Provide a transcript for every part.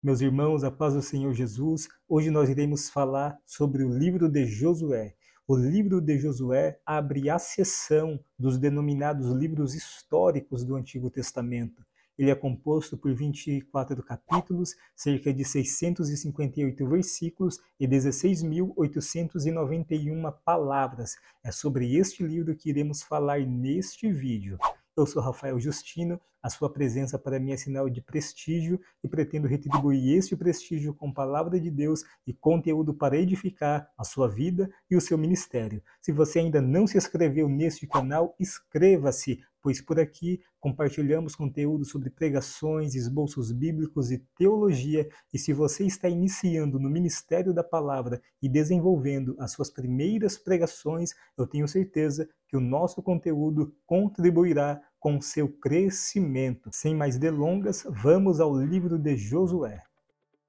Meus irmãos, a paz do Senhor Jesus, hoje nós iremos falar sobre o livro de Josué. O livro de Josué abre a seção dos denominados livros históricos do Antigo Testamento. Ele é composto por 24 capítulos, cerca de 658 versículos e 16.891 palavras. É sobre este livro que iremos falar neste vídeo. Eu sou Rafael Justino, a sua presença para mim é sinal de prestígio e pretendo retribuir este prestígio com palavra de Deus e conteúdo para edificar a sua vida e o seu ministério. Se você ainda não se inscreveu neste canal, inscreva-se, pois por aqui compartilhamos conteúdo sobre pregações, esboços bíblicos e teologia, e se você está iniciando no ministério da palavra e desenvolvendo as suas primeiras pregações, eu tenho certeza que o nosso conteúdo contribuirá com seu crescimento. Sem mais delongas, vamos ao livro de Josué.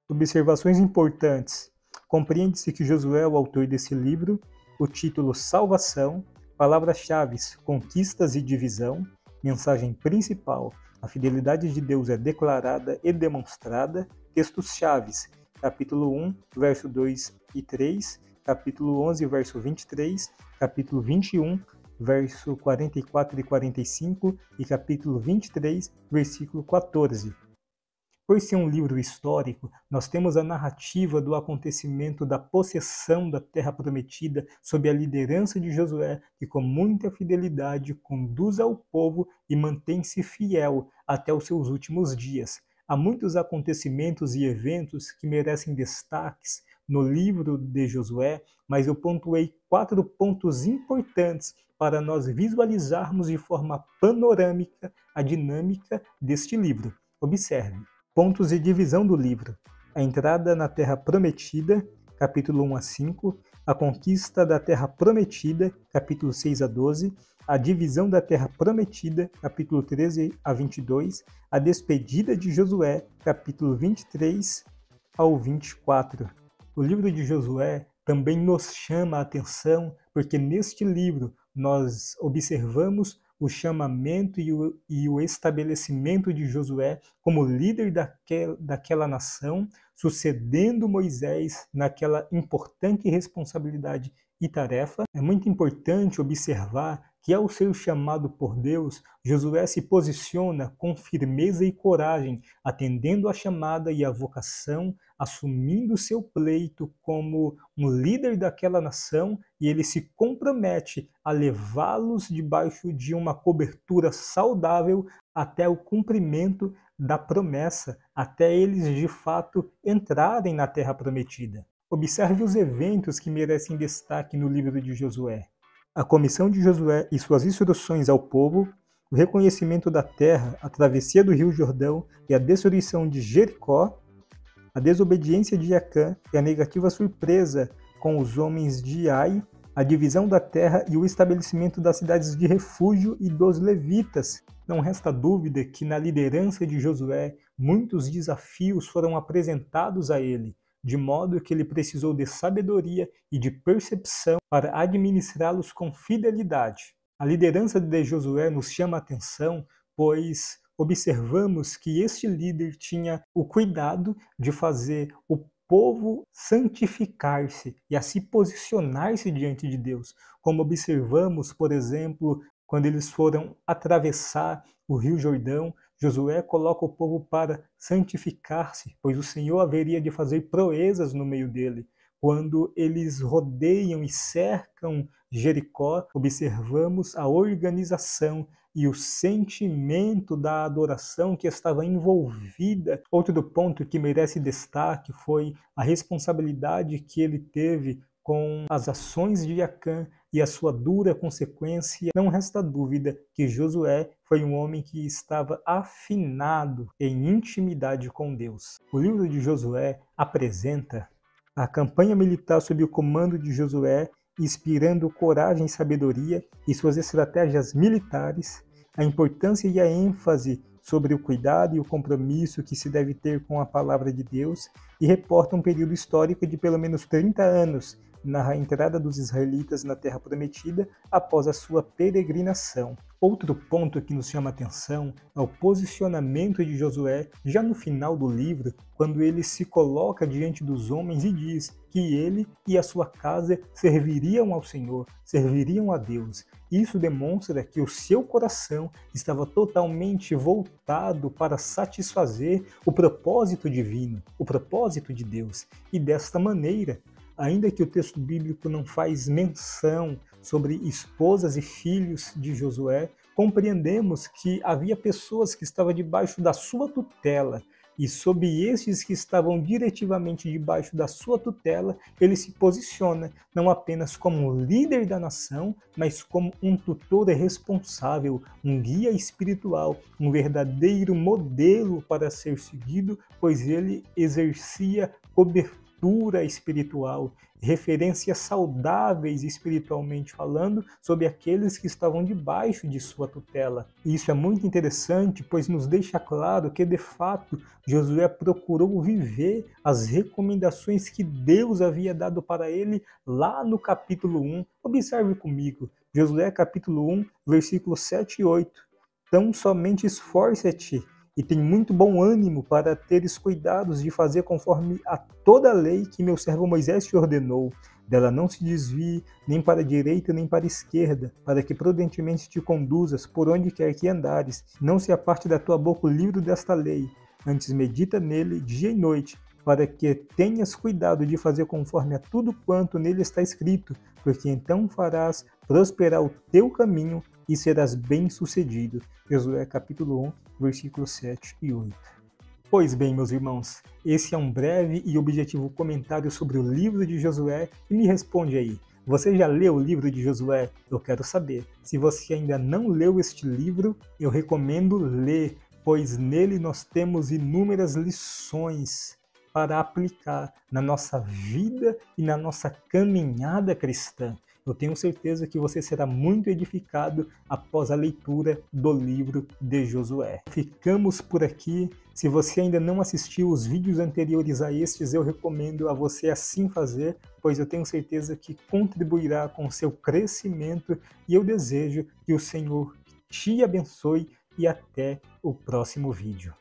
Observações importantes. Compreende-se que Josué é o autor desse livro, o título Salvação, palavras-chave conquistas e divisão, mensagem principal, a fidelidade de Deus é declarada e demonstrada, textos-chaves, capítulo 1, verso 2 e 3, capítulo 11, verso 23, capítulo 21, verso 44 e 45 e capítulo 23, versículo 14. Por ser um livro histórico, nós temos a narrativa do acontecimento da possessão da terra prometida sob a liderança de Josué, que com muita fidelidade conduz ao povo e mantém-se fiel até os seus últimos dias. Há muitos acontecimentos e eventos que merecem destaques no livro de Josué, mas eu pontuei 4 pontos importantes para nós visualizarmos de forma panorâmica a dinâmica deste livro. Observe. Pontos de divisão do livro. A entrada na Terra Prometida, capítulo 1 a 5, a conquista da Terra Prometida, capítulo 6 a 12, a divisão da Terra Prometida, capítulo 13 a 22, a despedida de Josué, capítulo 23 ao 24. O livro de Josué também nos chama a atenção, porque neste livro nós observamos o chamamento e o estabelecimento de Josué como líder daquela nação, sucedendo Moisés naquela importante responsabilidade e tarefa. É muito importante observar que, ao ser chamado por Deus, Josué se posiciona com firmeza e coragem, atendendo à chamada e à vocação, assumindo seu pleito como um líder daquela nação, e ele se compromete a levá-los debaixo de uma cobertura saudável até o cumprimento da promessa, até eles de fato entrarem na terra prometida. Observe os eventos que merecem destaque no livro de Josué. A comissão de Josué e suas instruções ao povo, o reconhecimento da terra, a travessia do rio Jordão e a destruição de Jericó, a desobediência de Acã e a negativa surpresa com os homens de Ai, a divisão da terra e o estabelecimento das cidades de refúgio e dos levitas. Não resta dúvida que na liderança de Josué, muitos desafios foram apresentados a ele, de modo que ele precisou de sabedoria e de percepção para administrá-los com fidelidade. A liderança de Josué nos chama a atenção, pois observamos que este líder tinha o cuidado de fazer o povo santificar-se e a se posicionar-se diante de Deus, como observamos, por exemplo, quando eles foram atravessar o Rio Jordão. Josué coloca o povo para santificar-se, pois o Senhor haveria de fazer proezas no meio dele. Quando eles rodeiam e cercam Jericó, observamos a organização e o sentimento da adoração que estava envolvida. Outro ponto que merece destaque foi a responsabilidade que ele teve com as ações de Acã e a sua dura consequência. Não resta dúvida que Josué foi um homem que estava afinado em intimidade com Deus. O livro de Josué apresenta a campanha militar sob o comando de Josué, inspirando coragem e sabedoria e suas estratégias militares, a importância e a ênfase sobre o cuidado e o compromisso que se deve ter com a palavra de Deus, e reporta um período histórico de pelo menos 30 anos, na entrada dos israelitas na Terra Prometida após a sua peregrinação. Outro ponto que nos chama a atenção é o posicionamento de Josué já no final do livro, quando ele se coloca diante dos homens e diz que ele e a sua casa serviriam ao Senhor, serviriam a Deus. Isso demonstra que o seu coração estava totalmente voltado para satisfazer o propósito divino, o propósito de Deus. E desta maneira, ainda que o texto bíblico não faz menção sobre esposas e filhos de Josué, compreendemos que havia pessoas que estavam debaixo da sua tutela, e sob estes que estavam diretivamente debaixo da sua tutela, ele se posiciona não apenas como líder da nação, mas como um tutor responsável, um guia espiritual, um verdadeiro modelo para ser seguido, pois ele exercia cobertura espiritual, referências saudáveis espiritualmente falando sobre aqueles que estavam debaixo de sua tutela. E isso é muito interessante, pois nos deixa claro que de fato Josué procurou viver as recomendações que Deus havia dado para ele lá no capítulo 1. Observe comigo, Josué capítulo 1, versículos 7 e 8. Tão somente esforça-te e tem muito bom ânimo para teres cuidados de fazer conforme a toda a lei que meu servo Moisés te ordenou. Dela não se desvie, nem para a direita nem para a esquerda, para que prudentemente te conduzas por onde quer que andares. Não se aparte da tua boca o livro desta lei, antes medita nele dia e noite, para que tenhas cuidado de fazer conforme a tudo quanto nele está escrito, porque então farás prosperar o teu caminho e serás bem-sucedido. Josué capítulo 1, versículos 7 e 8. Pois bem, meus irmãos, esse é um breve e objetivo comentário sobre o livro de Josué, e me responde aí, você já leu o livro de Josué? Eu quero saber. Se você ainda não leu este livro, eu recomendo ler, pois nele nós temos inúmeras lições para aplicar na nossa vida e na nossa caminhada cristã. Eu tenho certeza que você será muito edificado após a leitura do livro de Josué. Ficamos por aqui. Se você ainda não assistiu os vídeos anteriores a estes, eu recomendo a você assim fazer, pois eu tenho certeza que contribuirá com o seu crescimento e eu desejo que o Senhor te abençoe e até o próximo vídeo.